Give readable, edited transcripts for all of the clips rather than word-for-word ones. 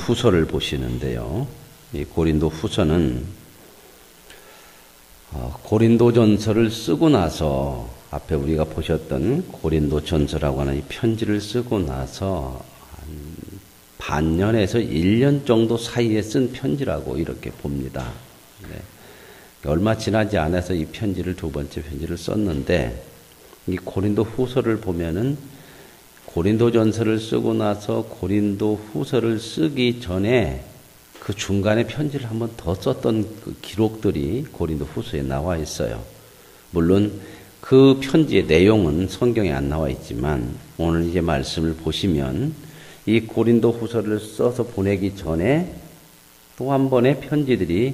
후서를 보시는데요. 이 고린도 후서는 고린도전서를 쓰고 나서 앞에 우리가 보셨던 고린도전서라고 하는 이 편지를 쓰고 나서 한 반년에서 1년 정도 사이에 쓴 편지라고 이렇게 봅니다. 네. 얼마 지나지 않아서 이 편지를 두 번째 편지를 썼는데 이 고린도 후서를 보면은 고린도전서를 쓰고 나서 고린도 후서를 쓰기 전에 그 중간에 편지를 한번 더 썼던 그 기록들이 고린도 후서에 나와 있어요. 물론 그 편지의 내용은 성경에 안 나와 있지만 오늘 이제 말씀을 보시면 이 고린도 후서를 써서 보내기 전에 또 한 번의 편지들이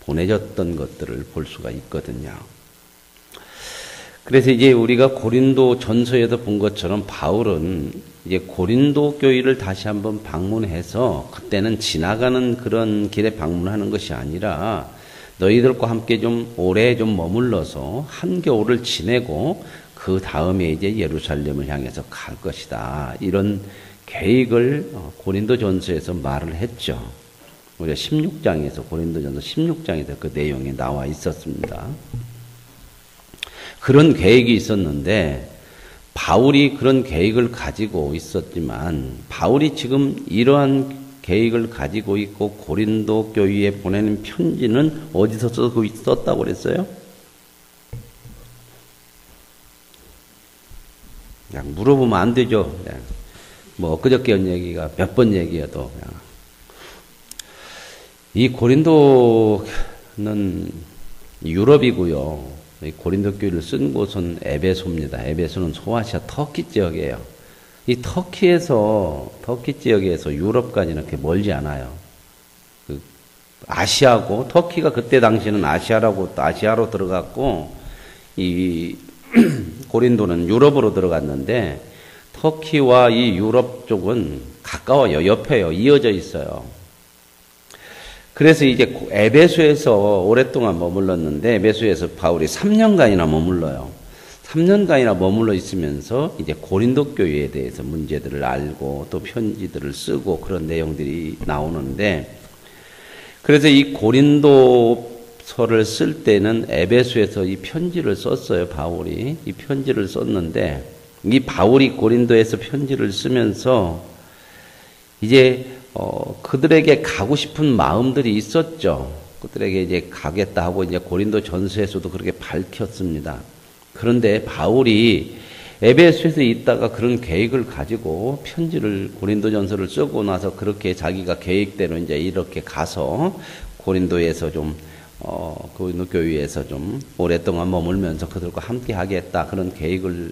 보내졌던 것들을 볼 수가 있거든요. 그래서 이제 우리가 고린도 전서에도 본 것처럼 바울은 이제 고린도 교회를 다시 한번 방문해서 그때는 지나가는 그런 길에 방문하는 것이 아니라 너희들과 함께 좀 오래 좀 머물러서 한겨울을 지내고 그 다음에 이제 예루살렘을 향해서 갈 것이다. 이런 계획을 고린도 전서에서 말을 했죠. 우리가 16장에서 고린도전서 16장에서 그 내용이 나와 있었습니다. 그런 계획이 있었는데 바울이 그런 계획을 가지고 있었지만 바울이 지금 이러한 계획을 가지고 있고 고린도 교회에 보내는 편지는 어디서 쓰고 있었다고 그랬어요? 그냥 물어보면 안 되죠. 그냥 뭐 엊그저께 한 얘기가 몇 번 얘기해도 그냥. 이 고린도는 유럽이고요. 고린도 교회를 쓴 곳은 에베소입니다. 에베소는 소아시아 터키 지역이에요. 이 터키 지역에서 유럽까지는 그렇게 멀지 않아요. 아시아고 터키가 그때 당시에는 아시아로 들어갔고 이 고린도는 유럽으로 들어갔는데 터키와 이 유럽 쪽은 가까워요. 옆에요. 이어져 있어요. 그래서 이제 에베소에서 오랫동안 머물렀는데 에베소에서 바울이 3년간이나 머물러요. 3년간이나 머물러 있으면서 이제 고린도 교회에 대해서 문제들을 알고 또 편지들을 쓰고 그런 내용들이 나오는데 그래서 이 고린도서를 쓸 때는 에베소에서 이 편지를 썼어요. 바울이 이 편지를 썼는데 이 바울이 고린도에서 편지를 쓰면서 이제 그들에게 가고 싶은 마음들이 있었죠. 그들에게 이제 가겠다 하고 이제 고린도 전서에서도 그렇게 밝혔습니다. 그런데 바울이 에베소에서 있다가 그런 계획을 가지고 편지를 고린도 전서를 쓰고 나서 그렇게 자기가 계획대로 이제 이렇게 가서 고린도에서 좀 고린도 교회에서 좀 오랫동안 머물면서 그들과 함께 하겠다 그런 계획을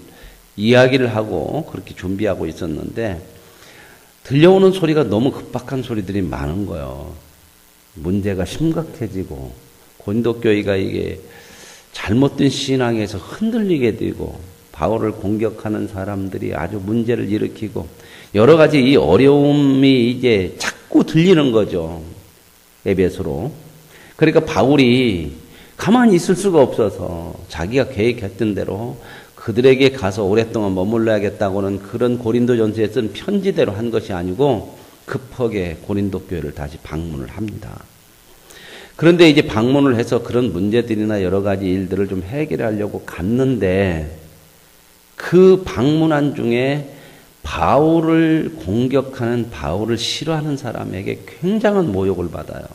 이야기를 하고 그렇게 준비하고 있었는데 들려오는 소리가 너무 급박한 소리들이 많은 거예요. 문제가 심각해지고 고린도 교회가 이게 잘못된 신앙에서 흔들리게 되고 바울을 공격하는 사람들이 아주 문제를 일으키고 여러 가지 이 어려움이 이제 자꾸 들리는 거죠. 에베소로. 그러니까 바울이 가만히 있을 수가 없어서 자기가 계획했던 대로 그들에게 가서 오랫동안 머물러야겠다고는 그런 고린도전서에 쓴 편지대로 한 것이 아니고 급하게 고린도 교회를 다시 방문을 합니다. 그런데 이제 방문을 해서 그런 문제들이나 여러 가지 일들을 좀 해결하려고 갔는데 그 방문한 중에 바울을 공격하는 바울을 싫어하는 사람에게 굉장한 모욕을 받아요.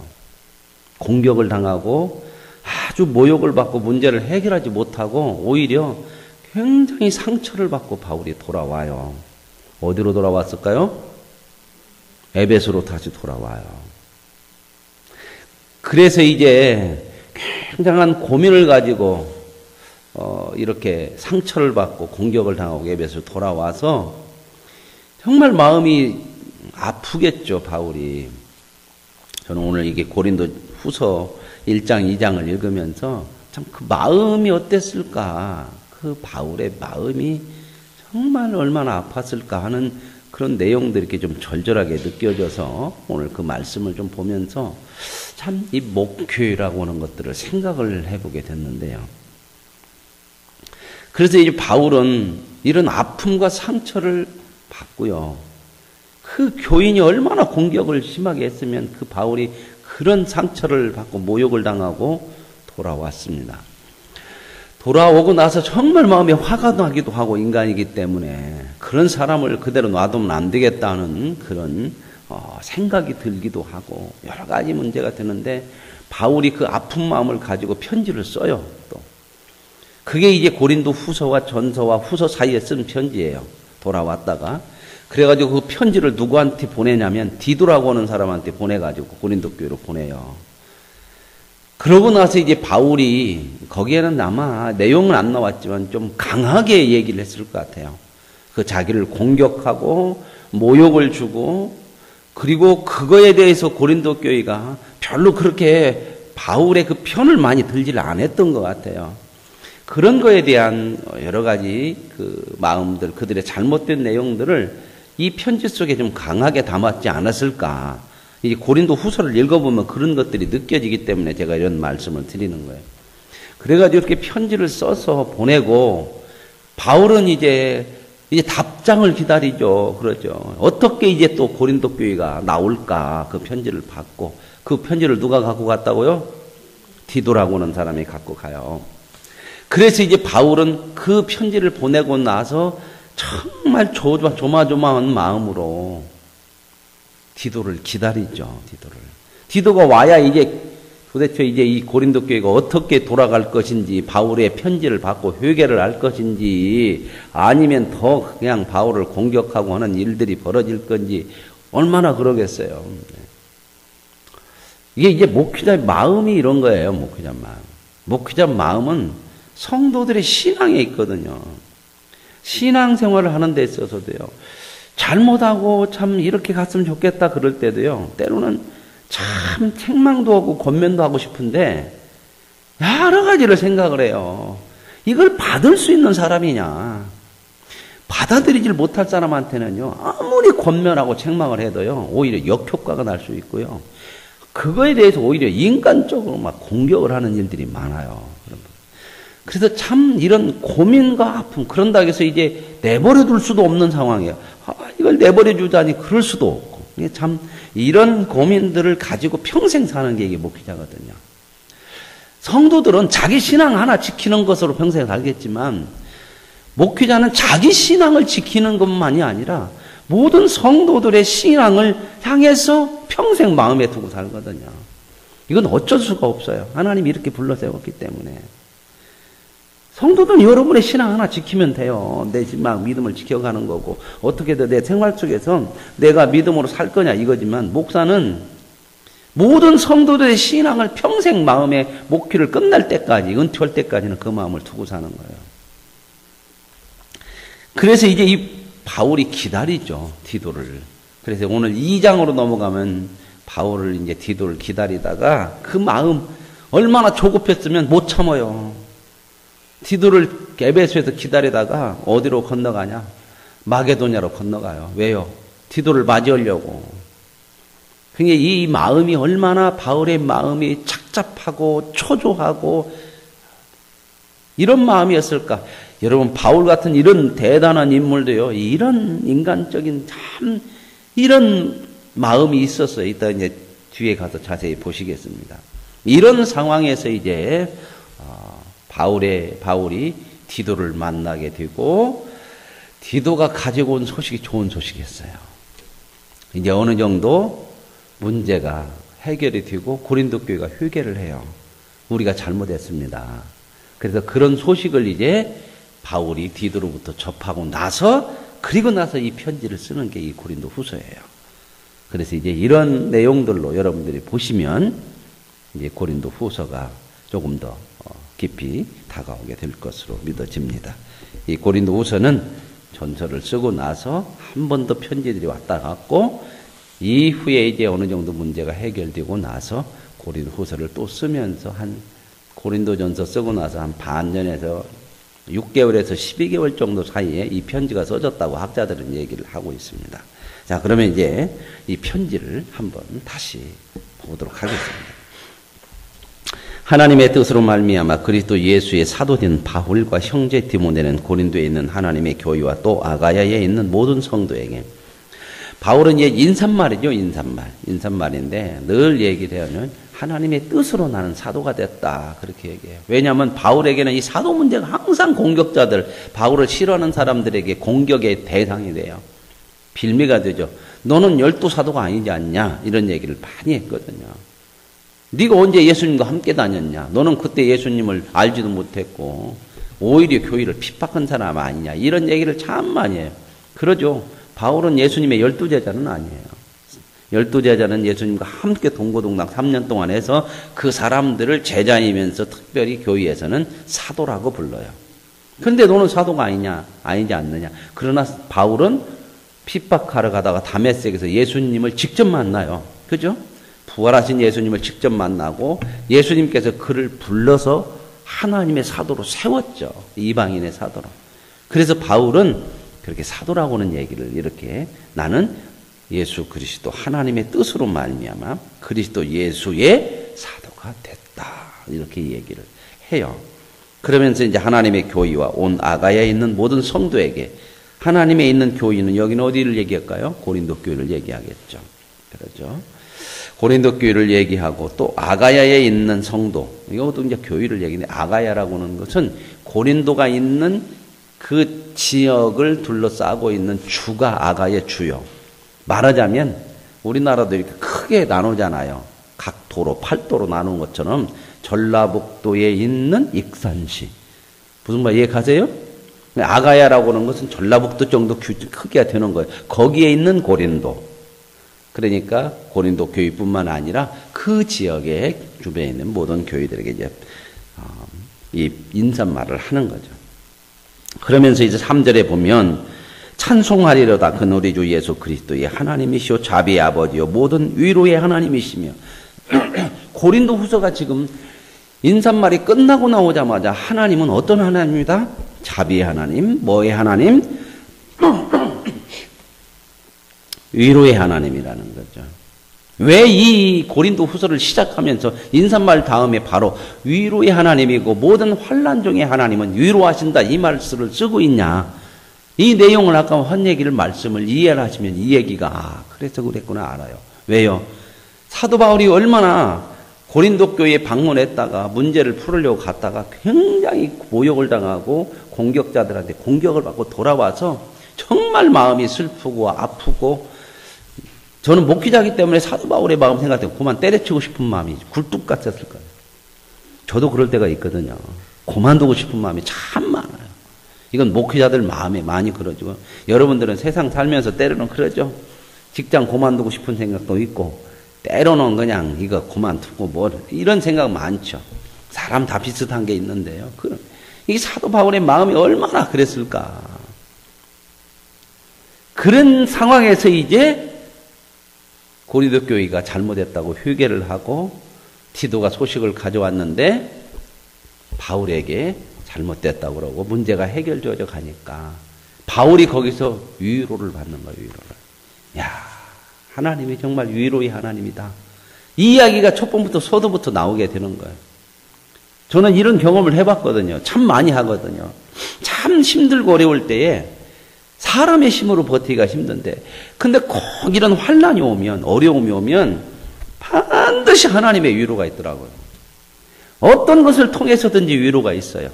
공격을 당하고 아주 모욕을 받고 문제를 해결하지 못하고 오히려 굉장히 상처를 받고 바울이 돌아와요. 어디로 돌아왔을까요? 에베소로 다시 돌아와요. 그래서 이제 굉장한 고민을 가지고 이렇게 상처를 받고 공격을 당하고 에베소로 돌아와서 정말 마음이 아프겠죠, 바울이. 저는 오늘 이게 고린도 후서 1장, 2장을 읽으면서 참 그 마음이 어땠을까? 그 바울의 마음이 정말 얼마나 아팠을까 하는 그런 내용들이 이렇게 좀 절절하게 느껴져서 오늘 그 말씀을 좀 보면서 참 이 목회라고 하는 것들을 생각을 해보게 됐는데요. 그래서 이제 바울은 이런 아픔과 상처를 받고요. 그 교인이 얼마나 공격을 심하게 했으면 그 바울이 그런 상처를 받고 모욕을 당하고 돌아왔습니다. 돌아오고 나서 정말 마음에 화가 나기도 하고 인간이기 때문에 그런 사람을 그대로 놔두면 안 되겠다는 그런 생각이 들기도 하고 여러 가지 문제가 되는데 바울이 그 아픈 마음을 가지고 편지를 써요. 또 그게 이제 고린도 후서와 전서와 후서 사이에 쓴 편지예요. 돌아왔다가 그래가지고 그 편지를 누구한테 보내냐면 디도라고 하는 사람한테 보내가지고 고린도 교회로 보내요. 그러고 나서 이제 바울이 거기에는 아마 내용은 안 나왔지만 좀 강하게 얘기를 했을 것 같아요. 그 자기를 공격하고 모욕을 주고 그리고 그거에 대해서 고린도 교회가 별로 그렇게 바울의 그 편을 많이 들지를 않았던 것 같아요. 그런 거에 대한 여러 가지 그 마음들, 그들의 잘못된 내용들을 이 편지 속에 좀 강하게 담았지 않았을까. 이 고린도 후서를 읽어보면 그런 것들이 느껴지기 때문에 제가 이런 말씀을 드리는 거예요. 그래가지고 이렇게 편지를 써서 보내고 바울은 이제 답장을 기다리죠. 그러죠. 어떻게 이제 또 고린도 교회가 나올까 그 편지를 받고 그 편지를 누가 갖고 갔다고요? 디도라고 하는 사람이 갖고 가요. 그래서 이제 바울은 그 편지를 보내고 나서 정말 조마조마한 마음으로 디도를 기다리죠. 디도가 와야 이제 도대체 이제 이 고린도 교회가 어떻게 돌아갈 것인지 바울의 편지를 받고 회개를 할 것인지 아니면 더 그냥 바울을 공격하고 하는 일들이 벌어질 건지 얼마나 그러겠어요. 이게 이제 목회자의 마음이 이런 거예요. 목회자 마음은 성도들의 신앙에 있거든요. 신앙생활을 하는 데 있어서도요. 잘못하고 참 이렇게 갔으면 좋겠다 그럴 때도요. 때로는 참 책망도 하고 권면도 하고 싶은데 여러 가지를 생각을 해요. 이걸 받을 수 있는 사람이냐. 받아들이질 못할 사람한테는요. 아무리 권면하고 책망을 해도요. 오히려 역효과가 날 수 있고요. 그거에 대해서 오히려 인간적으로 막 공격을 하는 일들이 많아요. 그래서 참 이런 고민과 아픔, 그런다고 해서 이제 내버려 둘 수도 없는 상황이에요. 이걸 내버려 주다니 그럴 수도 없고. 이게 참 이런 고민들을 가지고 평생 사는 게 이게 목회자거든요. 성도들은 자기 신앙 하나 지키는 것으로 평생 살겠지만 목회자는 자기 신앙을 지키는 것만이 아니라 모든 성도들의 신앙을 향해서 평생 마음에 두고 살거든요. 이건 어쩔 수가 없어요. 하나님이 이렇게 불러세웠기 때문에. 성도들은 여러분의 신앙 하나 지키면 돼요. 내 믿음을 지켜가는 거고 어떻게든 내 생활 속에서 내가 믿음으로 살 거냐 이거지만 목사는 모든 성도들의 신앙을 평생 마음에 목회를 끝날 때까지 은퇴할 때까지는 그 마음을 두고 사는 거예요. 그래서 이제 이 바울이 기다리죠. 디도를. 그래서 오늘 2장으로 넘어가면 바울을 이제 디도를 기다리다가 그 마음 얼마나 조급했으면 못 참아요. 디도를 에베소에서 기다리다가 어디로 건너가냐? 마게도냐로 건너가요. 왜요? 디도를 맞이하려고. 그러니까 이 마음이 얼마나 바울의 마음이 착잡하고 초조하고 이런 마음이었을까? 여러분 바울 같은 이런 대단한 인물도요. 이런 인간적인 참 이런 마음이 있었어요. 이따 이제 뒤에 가서 자세히 보시겠습니다. 이런 상황에서 이제 바울이 디도를 만나게 되고 디도가 가지고 온 소식이 좋은 소식이었어요. 이제 어느 정도 문제가 해결이 되고 고린도 교회가 회개를 해요. 우리가 잘못했습니다. 그래서 그런 소식을 이제 바울이 디도로부터 접하고 나서 그리고 나서 이 편지를 쓰는 게 이 고린도 후서예요. 그래서 이제 이런 내용들로 여러분들이 보시면 이제 고린도 후서가 조금 더 깊이 다가오게 될 것으로 믿어집니다. 이 고린도 후서는 전서를 쓰고 나서 한 번 더 편지들이 왔다 갔고 이후에 이제 어느 정도 문제가 해결되고 나서 고린도 후서를 또 쓰면서 한 고린도 전서 쓰고 나서 한 반년에서 6개월에서 12개월 정도 사이에 이 편지가 써졌다고 학자들은 얘기를 하고 있습니다. 자, 그러면 이제 이 편지를 한번 다시 보도록 하겠습니다. 하나님의 뜻으로 말미암아 그리스도 예수의 사도된 바울과 형제 디모데는 고린도에 있는 하나님의 교회와 또 아가야에 있는 모든 성도에게 바울은 이제 인사말이죠, 인사말인데 늘 얘기를 해요. 하나님의 뜻으로 나는 사도가 됐다. 그렇게 얘기해요. 왜냐하면 바울에게는 이 사도 문제가 항상 공격자들, 바울을 싫어하는 사람들에게 공격의 대상이 돼요. 빌미가 되죠. 너는 12사도가 아니지 않냐? 이런 얘기를 많이 했거든요. 네가 언제 예수님과 함께 다녔냐? 너는 그때 예수님을 알지도 못했고 오히려 교회를 핍박한 사람 아니냐? 이런 얘기를 참 많이 해요. 그러죠. 바울은 예수님의 12제자는 아니에요. 12제자는 예수님과 함께 동고동락 3년 동안 해서 그 사람들을 제자이면서 특별히 교회에서는 사도라고 불러요. 그런데 너는 사도가 아니냐? 아니지 않느냐? 그러나 바울은 핍박하러 가다가 다메섹에서 예수님을 직접 만나요. 그죠? 부활하신 예수님을 직접 만나고 예수님께서 그를 불러서 하나님의 사도로 세웠죠. 이방인의 사도로. 그래서 바울은 그렇게 사도라고는 얘기를 이렇게 나는 예수 그리스도 하나님의 뜻으로 말미암아 그리스도 예수의 사도가 됐다. 이렇게 얘기를 해요. 그러면서 이제 하나님의 교회와 온 아가야에 있는 모든 성도에게 하나님에 있는 교회는 여기는 어디를 얘기할까요? 고린도 교회를 얘기하겠죠. 그렇죠. 고린도 교회를 얘기하고 또 아가야에 있는 성도, 이것도 이제 교회를 얘기하는데 아가야라고 하는 것은 고린도가 있는 그 지역을 둘러싸고 있는 주가 아가의 주요. 말하자면 우리나라도 이렇게 크게 나누잖아요. 각 도로, 8도로 나눈 것처럼 전라북도에 있는 익산시. 무슨 말 이해 가세요? 아가야라고 하는 것은 전라북도 정도 크기가 되는 거예요. 거기에 있는 고린도. 그러니까 고린도 교회뿐만 아니라 그 지역의 주변에 있는 모든 교회들에게 이제 이 인사말을 하는 거죠. 그러면서 이제 3절에 보면 찬송하리로다 그 우리 주 예수 그리스도의 하나님이시오 자비의 아버지요 모든 위로의 하나님이시며 고린도 후서가 지금 인사말이 끝나고 나오자마자 하나님은 어떤 하나님이다? 자비의 하나님, 뭐의 하나님? 위로의 하나님이라는 거죠. 왜 이 고린도 후서를 시작하면서 인사말 다음에 바로 위로의 하나님이고 모든 환난 중에 하나님은 위로하신다 이 말씀을 쓰고 있냐? 이 내용을 아까 한 얘기를 말씀을 이해를 하시면 이 얘기가 그래서 그랬구나 알아요. 왜요? 사도 바울이 얼마나 고린도 교회에 방문했다가 문제를 풀으려고 갔다가 굉장히 모욕을 당하고 공격자들한테 공격을 받고 돌아와서 정말 마음이 슬프고 아프고 저는 목회자이기 때문에 사도 바울의 마음 생각할 때 그만 때려치고 싶은 마음이 굴뚝 같았을 거예요. 저도 그럴 때가 있거든요. 그만두고 싶은 마음이 참 많아요. 이건 목회자들 마음에 많이 그러죠. 여러분들은 세상 살면서 때로는 그러죠. 직장 그만두고 싶은 생각도 있고 때로는 그냥 이거 그만두고 뭐 이런 생각 많죠. 사람 다 비슷한 게 있는데요. 이 사도 바울의 마음이 얼마나 그랬을까. 그런 상황에서 이제 고린도 교회가 잘못했다고 회개를 하고 티도가 소식을 가져왔는데 바울에게 잘못됐다고 그러고 문제가 해결되어져 가니까 바울이 거기서 위로를 받는 거예요. 위로를. 야, 하나님이 정말 위로의 하나님이다. 이 이야기가 첫 번부터 서두부터 나오게 되는 거예요. 저는 이런 경험을 해봤거든요. 참 많이 하거든요. 참 힘들고 어려울 때에 사람의 힘으로 버티기가 힘든데 근데 꼭 이런 환난이 오면 어려움이 오면 반드시 하나님의 위로가 있더라고요. 어떤 것을 통해서든지 위로가 있어요.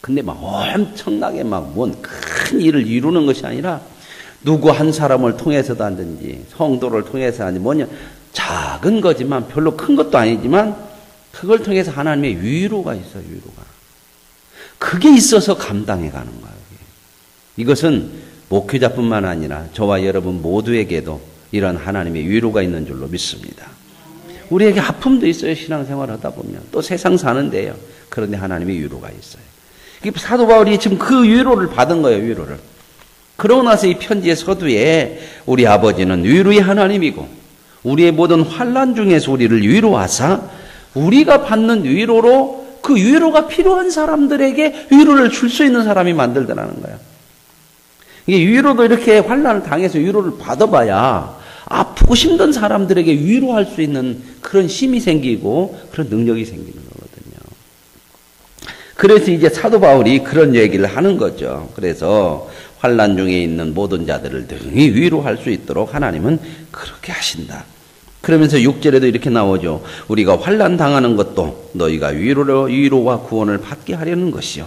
근데 막 엄청나게 막 뭔 큰 일을 이루는 것이 아니라 누구 한 사람을 통해서든지 성도를 통해서든지 뭐냐 작은 거지만 별로 큰 것도 아니지만 그걸 통해서 하나님의 위로가 있어요. 위로가. 그게 있어서 감당해 가는 거예요. 이것은 목회자뿐만 아니라 저와 여러분 모두에게도 이런 하나님의 위로가 있는 줄로 믿습니다. 우리에게 아픔도 있어요. 신앙생활을 하다 보면. 또 세상 사는데요. 그런데 하나님의 위로가 있어요. 사도 바울이 지금 그 위로를 받은 거예요. 위로를. 그러고 나서 이 편지의 서두에 우리 아버지는 위로의 하나님이고 우리의 모든 환난 중에서 우리를 위로하사 우리가 받는 위로로 그 위로가 필요한 사람들에게 위로를 줄 수 있는 사람이 만들더라는 거예요. 이게 위로도 이렇게 환난을 당해서 위로를 받아봐야 아프고 힘든 사람들에게 위로할 수 있는 그런 힘이 생기고 그런 능력이 생기는 거거든요. 그래서 이제 사도 바울이 그런 얘기를 하는 거죠. 그래서 환난 중에 있는 모든 자들을 등이 위로할 수 있도록 하나님은 그렇게 하신다. 그러면서 6절에도 이렇게 나오죠. 우리가 환난 당하는 것도 너희가 위로와 구원을 받게 하려는 것이요.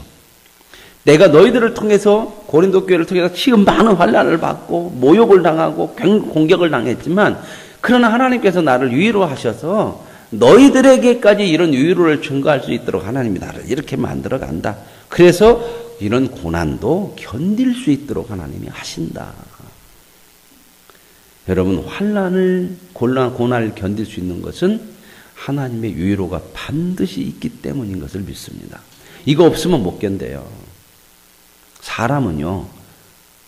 내가 너희들을 통해서 고린도 교회를 통해서 지금 많은 환난을 받고 모욕을 당하고 공격을 당했지만 그러나 하나님께서 나를 위로하셔서 너희들에게까지 이런 위로를 증거할 수 있도록 하나님이 나를 이렇게 만들어 간다. 그래서 이런 고난도 견딜 수 있도록 하나님이 하신다. 여러분, 환난을 고난을 견딜 수 있는 것은 하나님의 위로가 반드시 있기 때문인 것을 믿습니다. 이거 없으면 못 견뎌요. 사람은요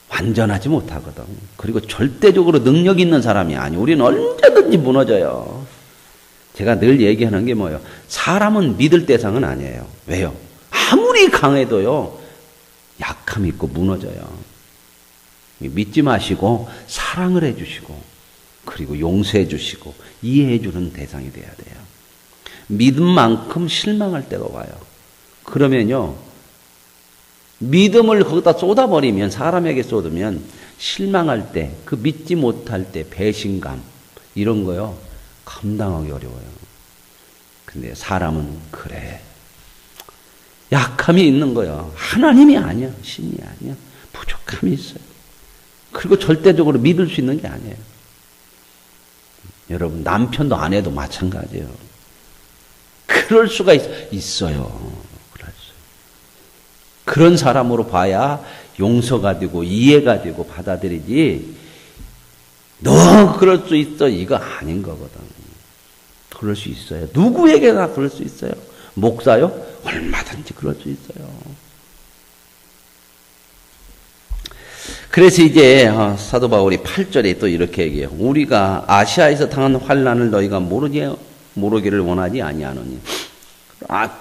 완전하지 못하거든. 그리고 절대적으로 능력 있는 사람이 아니에요. 우리는 언제든지 무너져요. 제가 늘 얘기하는 게 뭐예요? 사람은 믿을 대상은 아니에요. 왜요? 아무리 강해도요 약함이 있고 무너져요. 믿지 마시고 사랑을 해주시고 그리고 용서해 주시고 이해해 주는 대상이 돼야 돼요. 믿음만큼 실망할 때가 와요. 그러면요 믿음을 거기다 쏟아버리면, 사람에게 쏟으면 실망할 때, 그 믿지 못할 때 배신감 이런 거요 감당하기 어려워요. 근데 사람은 그래 약함이 있는 거예요. 하나님이 아니야, 신이 아니야, 부족함이 있어요. 그리고 절대적으로 믿을 수 있는 게 아니에요. 여러분, 남편도 아내도 마찬가지예요. 그럴 수가 있어요. 그런 사람으로 봐야 용서가 되고 이해가 되고 받아들이지, 너 그럴 수 있어, 이거 아닌 거거든. 그럴 수 있어요. 누구에게나 그럴 수 있어요. 목사요? 얼마든지 그럴 수 있어요. 그래서 이제 사도 바울이 8절에 또 이렇게 얘기해요. 우리가 아시아에서 당한 환난을 너희가 모르기를 원하지 아니하노니.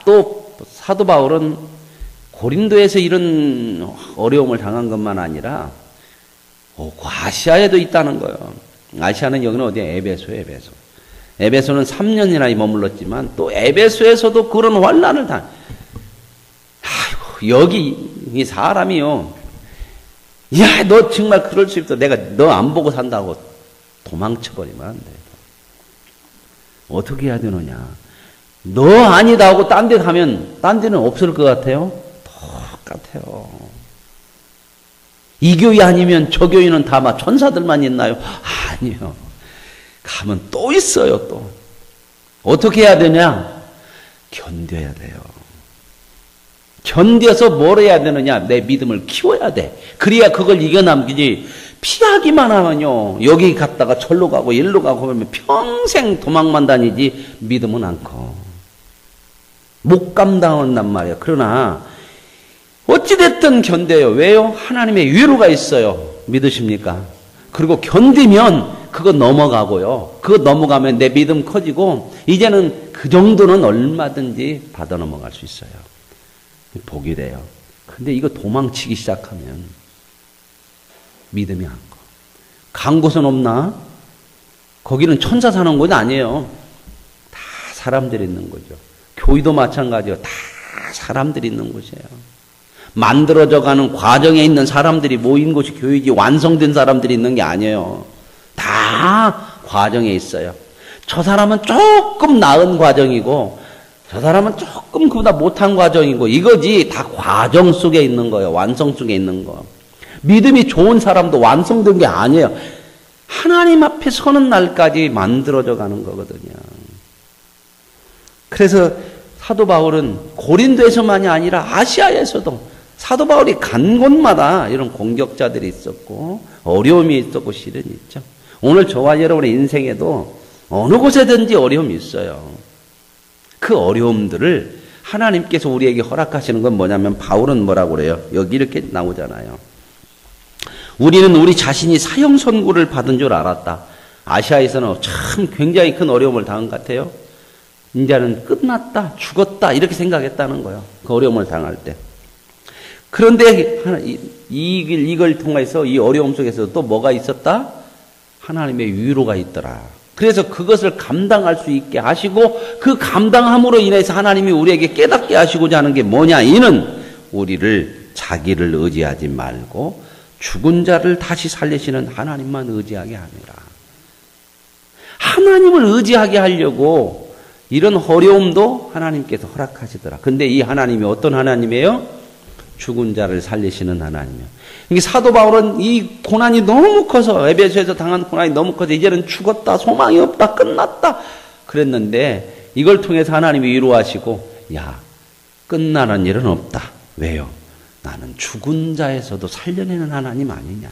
또 사도 바울은 고린도에서 이런 어려움을 당한 것만 아니라 아시아에도 있다는 거예요. 아시아는 여기는 어디야? 에베소예요. 에베소는 3년이나 머물렀지만 또 에베소에서도 그런 환난을 아이고, 여기 이 사람이요, 야, 너 정말 그럴 수 있어. 내가 너 안 보고 산다고 도망쳐버리면 안 돼. 어떻게 해야 되느냐? 너 아니다 하고 딴 데 가면 딴 데는 없을 것 같아요? 똑같아요. 이 교회 아니면 저 교회는 다 막 천사들만 있나요? 아니요. 가면 또 있어요. 또 어떻게 해야 되냐? 견뎌야 돼요. 견뎌서 뭘 해야 되느냐? 내 믿음을 키워야 돼. 그래야 그걸 이겨남기지. 피하기만 하면요, 여기 갔다가 절로 가고 일로 가고 하면 평생 도망만 다니지 믿음은 않고 못 감당한단 말이에요. 그러나 어찌됐든 견뎌요. 왜요? 하나님의 위로가 있어요. 믿으십니까? 그리고 견디면 그거 넘어가고요. 그거 넘어가면 내 믿음 커지고 이제는 그 정도는 얼마든지 받아 넘어갈 수 있어요. 복이 돼요. 근데 이거 도망치기 시작하면 믿음이 안 가. 간 곳은 없나? 거기는 천사 사는 곳이 아니에요. 다 사람들이 있는 거죠. 교회도 마찬가지예요. 다 사람들이 있는 곳이에요. 만들어져 가는 과정에 있는 사람들이 모인 곳이 교회지 완성된 사람들이 있는 게 아니에요. 다 과정에 있어요. 저 사람은 조금 나은 과정이고 저 사람은 조금 그보다 못한 과정이고 이거지. 다 과정 속에 있는 거예요. 완성 속에 있는 거. 믿음이 좋은 사람도 완성된 게 아니에요. 하나님 앞에 서는 날까지 만들어져 가는 거거든요. 그래서 사도 바울은 고린도에서만이 아니라 아시아에서도 사도 바울이 간 곳마다 이런 공격자들이 있었고 어려움이 있었고 실은 있죠. 오늘 저와 여러분의 인생에도 어느 곳에든지 어려움이 있어요. 그 어려움들을 하나님께서 우리에게 허락하시는 건 뭐냐면 바울은 뭐라고 그래요? 여기 이렇게 나오잖아요. 우리는 우리 자신이 사형 선고를 받은 줄 알았다. 아시아에서는 참 굉장히 큰 어려움을 당한 것 같아요. 이제는 끝났다, 죽었다 이렇게 생각했다는 거예요. 그 어려움을 당할 때. 그런데 이걸 통해서 이 어려움 속에서 또 뭐가 있었다? 하나님의 위로가 있더라. 그래서 그것을 감당할 수 있게 하시고 그 감당함으로 인해서 하나님이 우리에게 깨닫게 하시고자 하는 게 뭐냐? 이는 우리를 자기를 의지하지 말고 죽은 자를 다시 살리시는 하나님만 의지하게 하니라. 하나님을 의지하게 하려고 이런 어려움도 하나님께서 허락하시더라. 근데 이 하나님이 어떤 하나님이에요? 죽은 자를 살리시는 하나님이에요. 이게 사도 바울은 이 고난이 너무 커서, 에베소에서 당한 고난이 너무 커서 이제는 죽었다, 소망이 없다, 끝났다 그랬는데 이걸 통해서 하나님이 위로하시고, 야, 끝나는 일은 없다. 왜요? 나는 죽은 자에서도 살려내는 하나님 아니냐.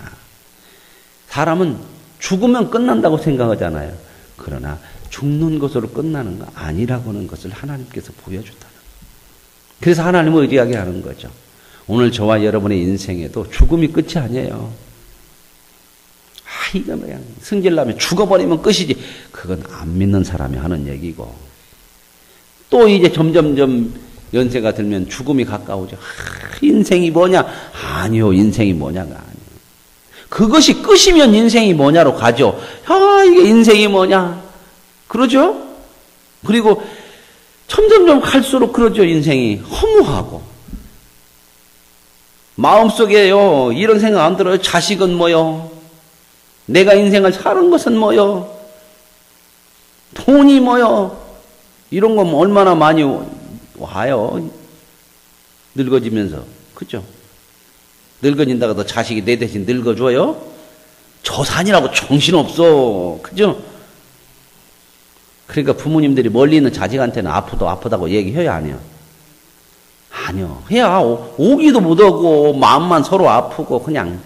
사람은 죽으면 끝난다고 생각하잖아요. 그러나 죽는 것으로 끝나는 거 아니라고 하는 것을 하나님께서 보여준다는 거예요. 그래서 하나님을 의지하게 하는 거죠. 오늘 저와 여러분의 인생에도 죽음이 끝이 아니에요. 이거 그냥 승질나면 죽어버리면 끝이지. 그건 안 믿는 사람이 하는 얘기고. 또 이제 점점점 연세가 들면 죽음이 가까우죠. 인생이 뭐냐? 아니요, 인생이 뭐냐가 아니에요. 그것이 끝이면 인생이 뭐냐로 가죠. 이게 인생이 뭐냐? 그러죠? 그리고 점점점 갈수록 그러죠. 인생이 허무하고. 마음속에요, 이런 생각 안 들어요? 자식은 뭐요? 내가 인생을 사는 것은 뭐요? 돈이 뭐요? 이런 거 얼마나 많이 와요. 늙어지면서. 그죠? 늙어진다고 자식이 내 대신 늙어줘요? 저산이라고 정신없어. 그죠? 그러니까 부모님들이 멀리 있는 자식한테는 아프다고 얘기해야 안 해요? 아니요. 해야 오기도 못 오고 마음만 서로 아프고 그냥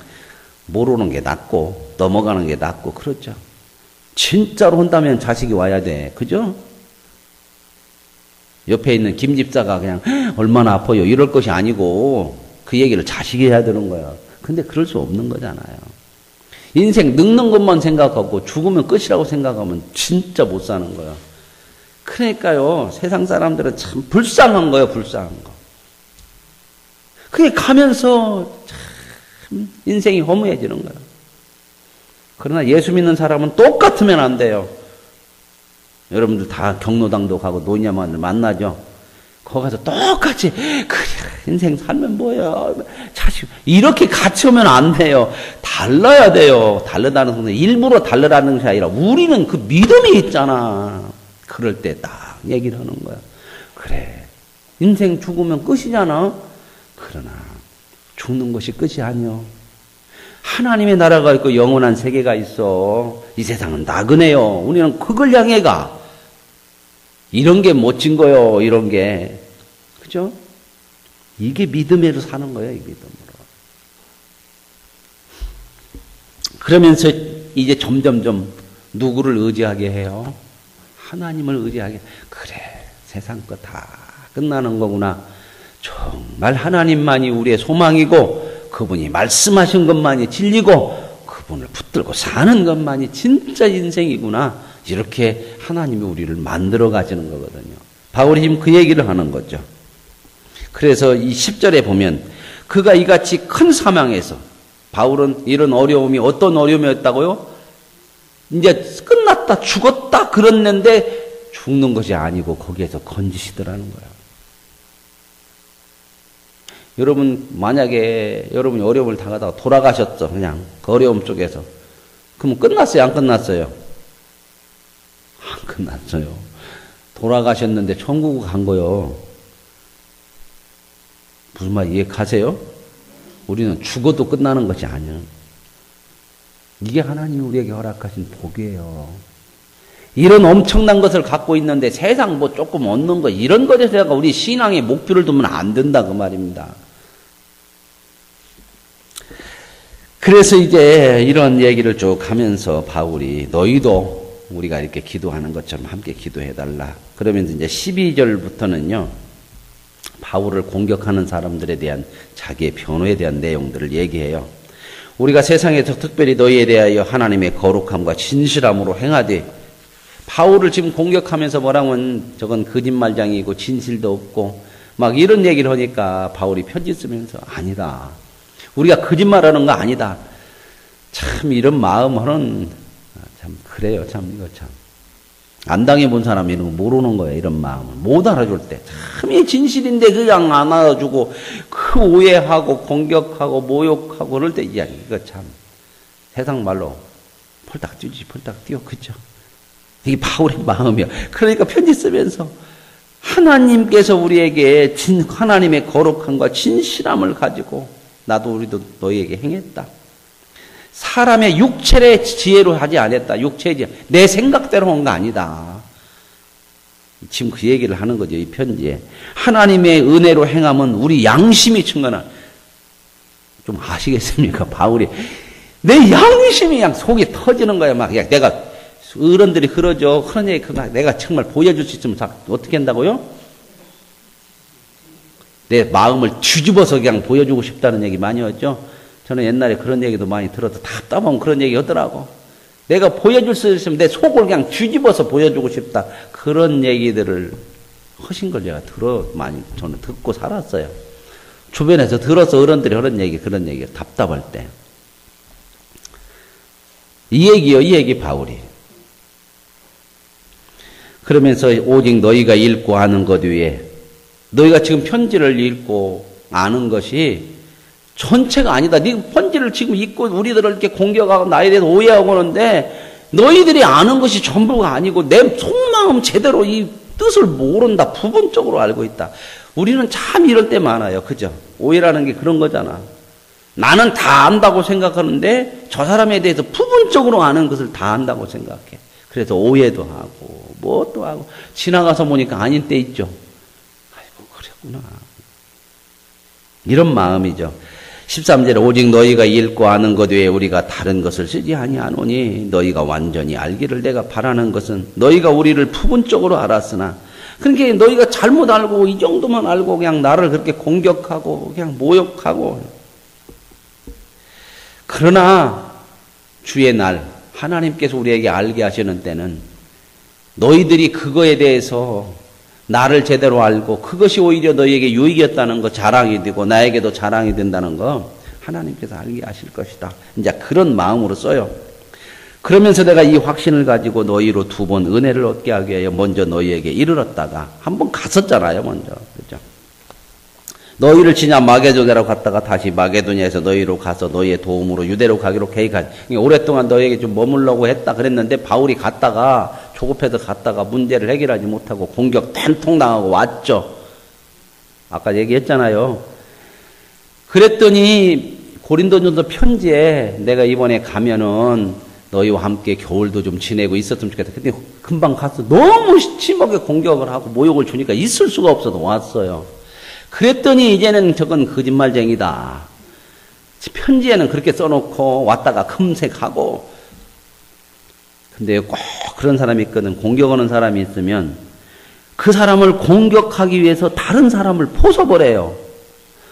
모르는 게 낫고 넘어가는 게 낫고 그렇죠. 진짜로 한다면 자식이 와야 돼. 그죠? 옆에 있는 김 집사가 그냥 얼마나 아파요 이럴 것이 아니고 그 얘기를 자식이 해야 되는 거야. 근데 그럴 수 없는 거잖아요. 인생 늙는 것만 생각하고 죽으면 끝이라고 생각하면 진짜 못 사는 거야. 그러니까요, 세상 사람들은 참 불쌍한 거예요. 불쌍한 거. 그게 가면서 참 인생이 허무해지는 거야. 그러나 예수 믿는 사람은 똑같으면 안 돼요. 여러분들 다 경로당도 가고 노냐만 만나죠. 거기 가서 똑같이 그래 인생 살면 뭐야 자식 이렇게 같이 오면 안 돼요. 달라야 돼요. 다르다는 것은 일부러 다르다는 것이 아니라 우리는 그 믿음이 있잖아. 그럴 때 딱 얘기를 하는 거야. 그래 인생 죽으면 끝이잖아. 그러나 죽는 것이 끝이 아니요. 하나님의 나라가 있고 영원한 세계가 있어. 이 세상은 나그네요. 우리는 그걸 향해 가. 이런 게 멋진 거요. 이런 게. 그죠? 이게 믿음으로 사는 거예요. 이 믿음으로. 그러면서 이제 점점점 누구를 의지하게 해요? 하나님을 의지하게. 그래. 세상 거 다 끝나는 거구나. 정말 하나님만이 우리의 소망이고 그분이 말씀하신 것만이 진리고 그분을 붙들고 사는 것만이 진짜 인생이구나. 이렇게 하나님이 우리를 만들어 가시는 거거든요. 바울이 지금 그 얘기를 하는 거죠. 그래서 이 10절에 보면 그가 이같이 큰 사망에서 바울은 이런 어려움이 어떤 어려움이었다고요? 이제 끝났다 죽었다 그랬는데 죽는 것이 아니고 거기에서 건지시더라는 거예요. 여러분 만약에 여러분이 어려움을 당하다가 돌아가셨어. 그냥 그 어려움 쪽에서. 그럼 끝났어요? 안 끝났어요? 안 끝났어요. 돌아가셨는데 천국 간 거요. 무슨 말 이해 가세요? 우리는 죽어도 끝나는 것이 아니에요. 이게 하나님이 우리에게 허락하신 복이에요. 이런 엄청난 것을 갖고 있는데 세상 뭐 조금 얻는 거 이런 것에다가 우리 신앙의 목표를 두면 안 된다 그 말입니다. 그래서 이제 이런 얘기를 쭉 하면서 바울이 너희도 우리가 이렇게 기도하는 것처럼 함께 기도해달라. 그러면서 이제 12절부터는요. 바울을 공격하는 사람들에 대한 자기의 변호에 대한 내용들을 얘기해요. 우리가 세상에서 특별히 너희에 대하여 하나님의 거룩함과 진실함으로 행하되 바울을 지금 공격하면서 뭐라면 저건 거짓말장이고 진실도 없고 막 이런 얘기를 하니까 바울이 편지 쓰면서 아니다. 우리가 거짓말하는 거 아니다. 참 이런 마음은 참 그래요. 참 이거 참. 안 당해본 사람이 이런 거 모르는 거예요. 이런 마음을 못 알아줄 때 참이 진실인데 그냥 안 알아주고 그 오해하고 공격하고 모욕하고 그럴 때 이거 참 세상 말로 펄딱 뛰지 펄딱 뛰어. 그죠? 이게 바울의 마음이야. 그러니까 편지 쓰면서 하나님께서 우리에게 하나님의 거룩함과 진실함을 가지고 나도 우리도 너희에게 행했다. 사람의 육체의 지혜로 하지 않았다. 육체의 지혜. 내 생각대로 한 거 아니다. 지금 그 얘기를 하는 거죠. 이 편지에. 하나님의 은혜로 행함은 우리 양심이 증거나. 좀 아시겠습니까? 바울이. 내 양심이 그냥 속이 터지는 거야. 막 내가 어른들이 그러죠. 그런 얘기 내가 정말 보여줄 수 있으면 어떻게 한다고요? 내 마음을 뒤집어서 그냥 보여주고 싶다는 얘기 많이 하죠. 저는 옛날에 그런 얘기도 많이 들어서 답답하면 그런 얘기 하더라고. 내가 보여줄 수 있으면 내 속을 그냥 뒤집어서 보여주고 싶다. 그런 얘기들을 하신 걸 제가 많이 저는 듣고 살았어요. 주변에서 들어서 어른들이 그런 얘기 답답할 때. 이 얘기 바울이. 그러면서 오직 너희가 읽고 아는 것 위에 너희가 지금 편지를 읽고 아는 것이 전체가 아니다. 네 편지를 지금 읽고 우리들을 이렇게 공격하고 나에 대해서 오해하고 그러는데 너희들이 아는 것이 전부가 아니고 내 속마음 제대로 이 뜻을 모른다. 부분적으로 알고 있다. 우리는 참 이럴 때 많아요. 그죠? 오해라는 게 그런 거잖아. 나는 다 안다고 생각하는데 저 사람에 대해서 부분적으로 아는 것을 다 안다고 생각해. 그래서 오해도 하고 뭣도 하고 지나가서 보니까 아닌 때 있죠. 아이고 그랬구나. 이런 마음이죠. 13절에 오직 너희가 읽고 아는 것 외에 우리가 다른 것을 쓰지 아니하노니 너희가 완전히 알기를 내가 바라는 것은 너희가 우리를 부분적으로 알았으나 그러니까 너희가 잘못 알고 이 정도만 알고 그냥 나를 그렇게 공격하고 그냥 모욕하고 그러나 주의 날 하나님께서 우리에게 알게 하시는 때는 너희들이 그거에 대해서 나를 제대로 알고 그것이 오히려 너희에게 유익이었다는 거 자랑이 되고 나에게도 자랑이 된다는 거 하나님께서 알게 하실 것이다. 이제 그런 마음으로 써요. 그러면서 내가 이 확신을 가지고 너희로 2번 은혜를 얻게 하기 위하여 먼저 너희에게 이르렀다가 한 번 갔었잖아요. 먼저. 그렇죠? 너희를 지냐 마게도냐로 갔다가 다시 마게도냐에서 너희로 가서 너희의 도움으로 유대로 가기로 계획하지. 오랫동안 너희에게 좀 머물려고 했다 그랬는데 바울이 갔다가 조급해서 갔다가 문제를 해결하지 못하고 공격 템통 당하고 왔죠. 아까 얘기했잖아요. 그랬더니 고린도전서 편지에 내가 이번에 가면은 너희와 함께 겨울도 좀 지내고 있었으면 좋겠다. 근데 금방 갔어. 너무 심하게 공격을 하고 모욕을 주니까 있을 수가 없어서 왔어요. 그랬더니 이제는 저건 거짓말쟁이다. 편지에는 그렇게 써놓고 왔다가 금색하고 근데 꼭 그런 사람이 있거든. 공격하는 사람이 있으면 그 사람을 공격하기 위해서 다른 사람을 포섭을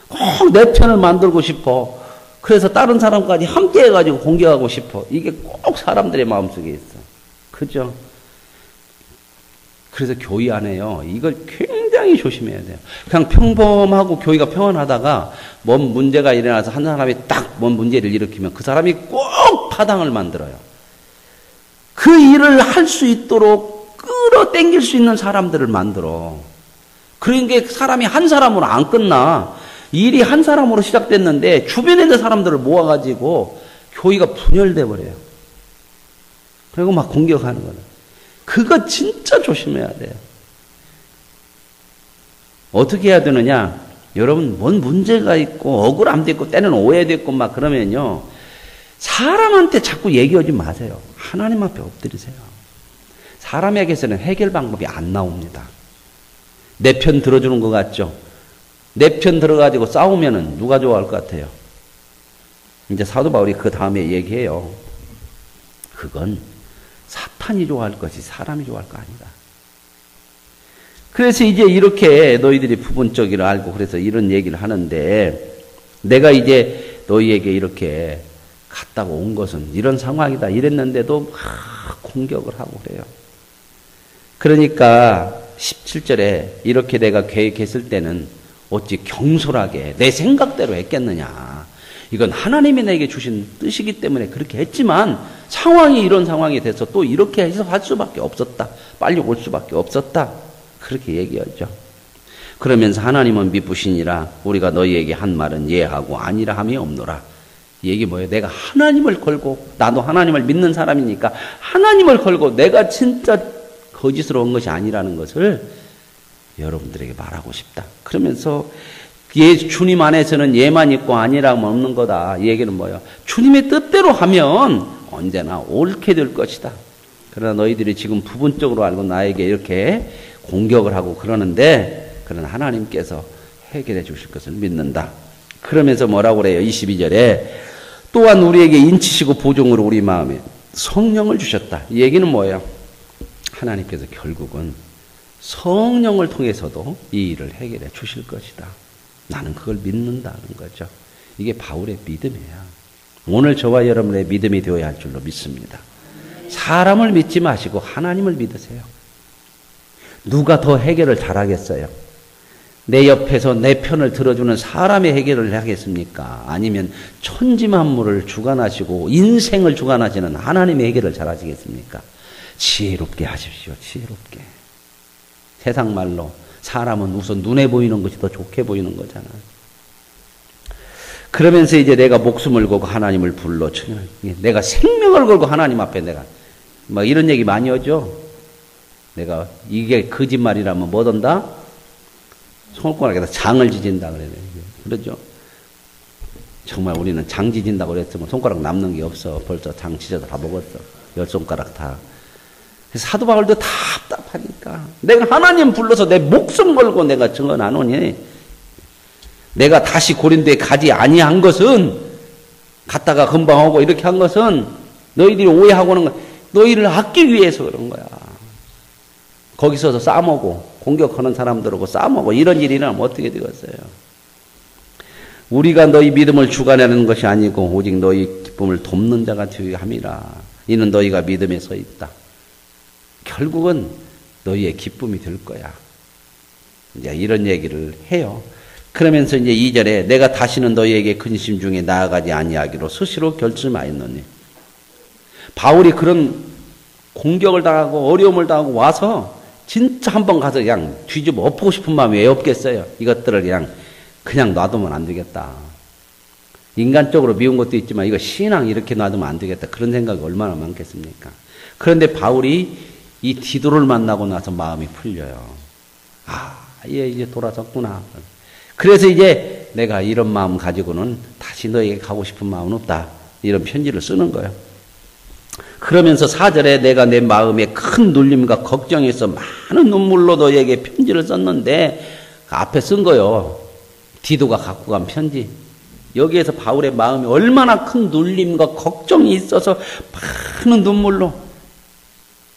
꼭 내 편을 만들고 싶어. 그래서 다른 사람까지 함께 해가지고 공격하고 싶어. 이게 꼭 사람들의 마음속에 있어. 그죠? 그래서 교회 안에요. 이걸 굉장히 조심해야 돼요. 그냥 평범하고 교회가 평안하다가 뭔 문제가 일어나서 한 사람이 딱 뭔 문제를 일으키면 그 사람이 꼭 파당을 만들어요. 그 일을 할 수 있도록 끌어당길 수 있는 사람들을 만들어. 그러니까 사람이 한 사람으로 안 끝나. 일이 한 사람으로 시작됐는데 주변에 있는 사람들을 모아가지고 교회가 분열돼 버려요. 그리고 막 공격하는 거예요. 그거 진짜 조심해야 돼요. 어떻게 해야 되느냐? 여러분 뭔 문제가 있고 억울함도 있고 때는 오해도 있고 막 그러면요. 사람한테 자꾸 얘기하지 마세요. 하나님 앞에 엎드리세요. 사람에게서는 해결 방법이 안 나옵니다. 내 편 들어주는 것 같죠? 내 편 들어가지고 싸우면은 누가 좋아할 것 같아요? 이제 사도 바울이 그 다음에 얘기해요. 그건 사탄이 좋아할 것이 사람이 좋아할 거 아니다. 그래서 이제 이렇게 너희들이 부분적으로 알고 그래서 이런 얘기를 하는데 내가 이제 너희에게 이렇게 갔다가 온 것은 이런 상황이다 이랬는데도 공격을 하고 그래요. 그러니까 17절에 이렇게 내가 계획했을 때는 어찌 경솔하게 내 생각대로 했겠느냐. 이건 하나님이 내게 주신 뜻이기 때문에 그렇게 했지만 상황이 이런 상황이 돼서 또 이렇게 해서 할 수밖에 없었다. 빨리 올 수밖에 없었다. 그렇게 얘기하죠. 그러면서 하나님은 미쁘시니라 우리가 너희에게 한 말은 예하고 아니라 함이 없노라. 이 얘기 뭐예요? 내가 하나님을 걸고 나도 하나님을 믿는 사람이니까 하나님을 걸고 내가 진짜 거짓으로 온 것이 아니라는 것을 여러분들에게 말하고 싶다. 그러면서 주님 안에서는 예만 있고 아니라면 없는 거다. 이 얘기는 뭐예요? 주님의 뜻대로 하면 언제나 옳게 될 것이다. 그러나 너희들이 지금 부분적으로 알고 나에게 이렇게 공격을 하고 그러는데 그러나 하나님께서 해결해 주실 것을 믿는다. 그러면서 뭐라고 그래요? 22절에 또한 우리에게 인치시고 보증으로 우리 마음에 성령을 주셨다. 이 얘기는 뭐예요? 하나님께서 결국은 성령을 통해서도 이 일을 해결해 주실 것이다. 나는 그걸 믿는다는 거죠. 이게 바울의 믿음이야. 오늘 저와 여러분의 믿음이 되어야 할 줄로 믿습니다. 사람을 믿지 마시고 하나님을 믿으세요. 누가 더 해결을 잘하겠어요? 내 옆에서 내 편을 들어주는 사람의 해결을 하겠습니까? 아니면 천지만물을 주관하시고 인생을 주관하시는 하나님의 해결을 잘하시겠습니까? 지혜롭게 하십시오. 지혜롭게. 세상 말로 사람은 우선 눈에 보이는 것이 더 좋게 보이는 거잖아. 그러면서 이제 내가 목숨을 걸고 하나님을 불러 내가 생명을 걸고 하나님 앞에 내가 막 이런 얘기 많이 하죠. 내가 이게 거짓말이라면 뭐던다? 손가락에다 장을 지진다 그래요. 그러죠. 정말 우리는 장 지진다고 그랬으면 손가락 남는 게 없어. 벌써 장 지져서 다 먹었어. 10손가락 다. 사도 바울도 답답하니까 내가 하나님 불러서 내 목숨 걸고 내가 증언 안 오니 내가 다시 고린도에 가지 아니한 것은 갔다가 금방 오고 이렇게 한 것은 너희들이 오해하고는 너희를 아끼기 위해서 그런 거야. 거기서도 싸먹고 공격하는 사람들하고 싸먹고 이런 일이 일어나면 어떻게 되겠어요? 우리가 너희 믿음을 주관하는 것이 아니고 오직 너희 기쁨을 돕는 자가 되게 함이라. 이는 너희가 믿음에 서 있다. 결국은 너희의 기쁨이 될 거야. 이제 이런 얘기를 해요. 그러면서 이제 2절에 내가 다시는 너희에게 근심 중에 나아가지 아니하기로 스스로 결심하였노니. 바울이 그런 공격을 당하고 어려움을 당하고 와서 진짜 한번 가서 그냥 뒤집어 엎고 싶은 마음이 왜 없겠어요? 이것들을 그냥 놔두면 안 되겠다. 인간적으로 미운 것도 있지만 이거 신앙 이렇게 놔두면 안 되겠다. 그런 생각이 얼마나 많겠습니까? 그런데 바울이 이 디도를 만나고 나서 마음이 풀려요. 아, 얘 이제 돌아섰구나. 그래서 이제 내가 이런 마음 가지고는 다시 너에게 가고 싶은 마음은 없다. 이런 편지를 쓰는 거예요. 그러면서 4절에 내가 내 마음에 큰 눌림과 걱정에서 많은 눈물로 너에게 편지를 썼는데 앞에 쓴 거요. 디도가 갖고 간 편지. 여기에서 바울의 마음이 얼마나 큰 눌림과 걱정이 있어서 많은 눈물로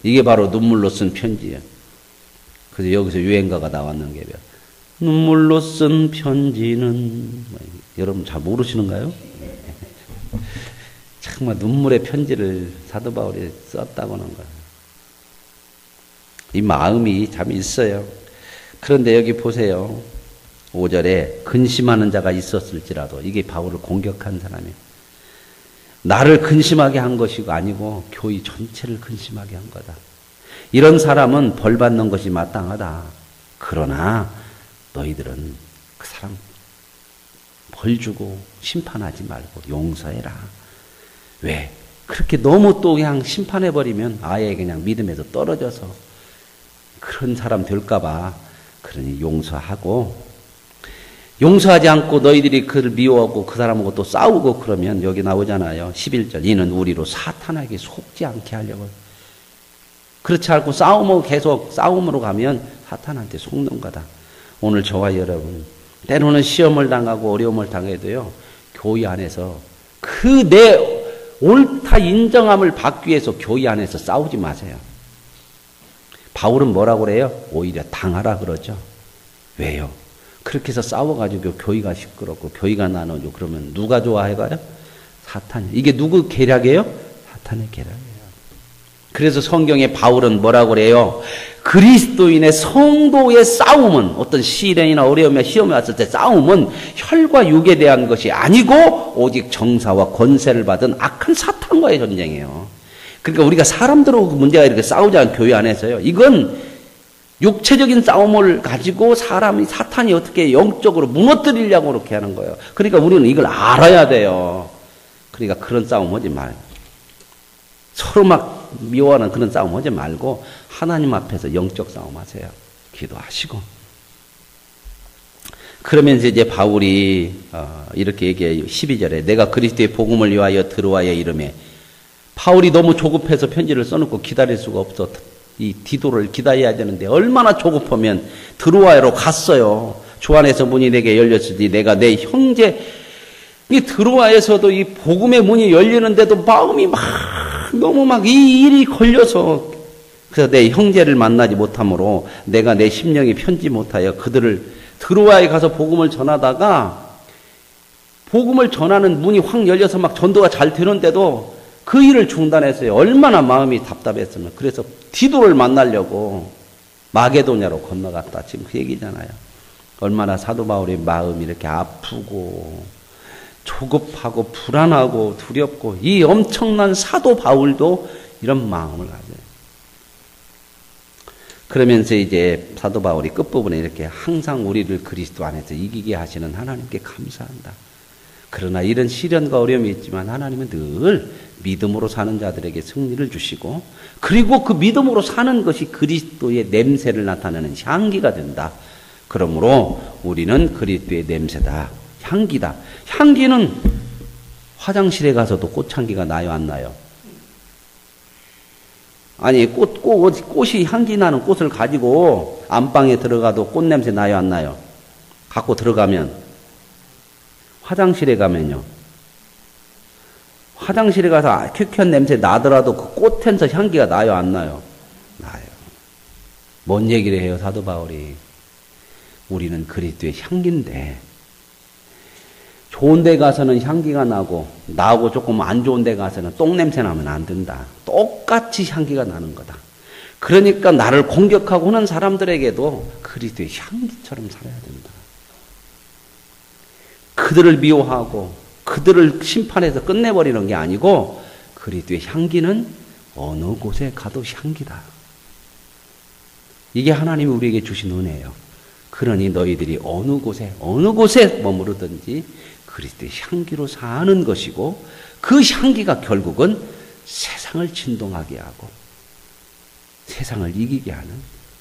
이게 바로 눈물로 쓴 편지예요. 그래서 여기서 유행가가 나왔는 게 눈물로 쓴 편지는 여러분 잘 모르시는가요? 정말 눈물의 편지를 사도 바울이 썼다고 하는 거예요. 이 마음이 참 있어요. 그런데 여기 보세요. 5절에 근심하는 자가 있었을지라도 이게 바울을 공격한 사람이에요. 나를 근심하게 한 것이 아니고 교회 전체를 근심하게 한 거다. 이런 사람은 벌 받는 것이 마땅하다. 그러나 너희들은 그 사람 벌 주고 심판하지 말고 용서해라. 왜? 그렇게 너무 또 그냥 심판해버리면 아예 그냥 믿음에서 떨어져서 그런 사람 될까봐 그러니 용서하고 용서하지 않고 너희들이 그를 미워하고 그 사람하고 또 싸우고 그러면 여기 나오잖아요. 11절 이는 우리로 사탄에게 속지 않게 하려고. 그렇지 않고 계속 싸움으로 가면 사탄한테 속는 거다. 오늘 저와 여러분 때로는 시험을 당하고 어려움을 당해도요. 교회 안에서 그 내 옳다 인정함을 받기 위해서 교회 안에서 싸우지 마세요. 바울은 뭐라고 그래요? 오히려 당하라 그러죠. 왜요? 그렇게 해서 싸워가지고 교회가 시끄럽고 교회가 나눠져 그러면 누가 좋아해가요? 사탄이. 이게 누구 계략이에요? 사탄의 계략이에요. 그래서 성경에 바울은 뭐라고 그래요? 그리스도인의 성도의 싸움은 어떤 시련이나 어려움이나 시험이 왔을 때 싸움은 혈과 육에 대한 것이 아니고 오직 정사와 권세를 받은 악한 사탄과의 전쟁이에요. 그러니까 우리가 사람들하고 문제가 이렇게 싸우자는 교회 안에서요. 이건 육체적인 싸움을 가지고 사탄이 어떻게 영적으로 무너뜨리려고 그렇게 하는 거예요. 그러니까 우리는 이걸 알아야 돼요. 그러니까 그런 싸움 하지 말고. 서로 막 미워하는 그런 싸움 하지 말고 하나님 앞에서 영적 싸움 하세요. 기도하시고. 그러면서 이제 바울이 이렇게 얘기해요. 12절에 내가 그리스도의 복음을 위하여 들어와야 이르매 바울이 너무 조급해서 편지를 써놓고 기다릴 수가 없어. 이 디도를 기다려야 되는데 얼마나 조급하면 드로아야로 갔어요. 주 안에서 문이 내게 열렸으니 내가 내 형제 이 드로아에서도 이 복음의 문이 열리는데도 마음이 막 너무 막 이 일이 걸려서 그래서 내 형제를 만나지 못하므로 내가 내 심령이 편지 못하여 그들을 드로아에 가서 복음을 전하다가 복음을 전하는 문이 확 열려서 막 전도가 잘 되는데도 그 일을 중단했어요. 얼마나 마음이 답답했으면. 그래서 디도를 만나려고 마게도냐로 건너갔다. 지금 그 얘기잖아요. 얼마나 사도 바울의 마음이 이렇게 아프고 조급하고 불안하고 두렵고 이 엄청난 사도 바울도 이런 마음을 가져요. 그러면서 이제 사도 바울이 끝부분에 이렇게 항상 우리를 그리스도 안에서 이기게 하시는 하나님께 감사한다. 그러나 이런 시련과 어려움이 있지만 하나님은 늘 믿음으로 사는 자들에게 승리를 주시고 그리고 그 믿음으로 사는 것이 그리스도의 냄새를 나타내는 향기가 된다. 그러므로 우리는 그리스도의 냄새다. 향기다. 향기는 화장실에 가서도 꽃향기가 나요, 안 나요? 아니, 꽃이 향기 나는 꽃을 가지고 안방에 들어가도 꽃냄새 나요, 안 나요? 갖고 들어가면 화장실에 가면요. 화장실에 가서 쾌쾌한 냄새 나더라도 그 꽃에서 향기가 나요, 안 나요? 나요. 뭔 얘기를 해요, 사도 바울이? 우리는 그리스도의 향기인데 좋은 데 가서는 향기가 나고 조금 안 좋은 데 가서는 똥냄새 나면 안 된다. 똑같이 향기가 나는 거다. 그러니까 나를 공격하고 하는 사람들에게도 그리스도의 향기처럼 살아야 된다. 그들을 미워하고 그들을 심판해서 끝내버리는 게 아니고 그리스도의 향기는 어느 곳에 가도 향기다. 이게 하나님이 우리에게 주신 은혜예요. 그러니 너희들이 어느 곳에 머무르든지 그리스도의 향기로 사는 것이고 그 향기가 결국은 세상을 진동하게 하고 세상을 이기게 하는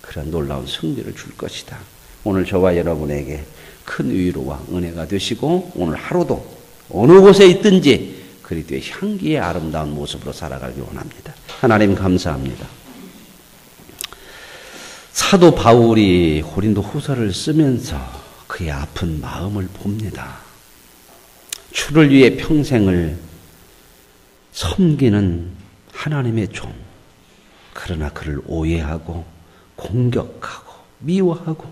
그런 놀라운 승리를 줄 것이다. 오늘 저와 여러분에게 큰 위로와 은혜가 되시고 오늘 하루도 어느 곳에 있든지 그리스도의 향기의 아름다운 모습으로 살아가길 원합니다. 하나님 감사합니다. 사도 바울이 고린도 후서를 쓰면서 그의 아픈 마음을 봅니다. 주를 위해 평생을 섬기는 하나님의 종. 그러나 그를 오해하고 공격하고 미워하고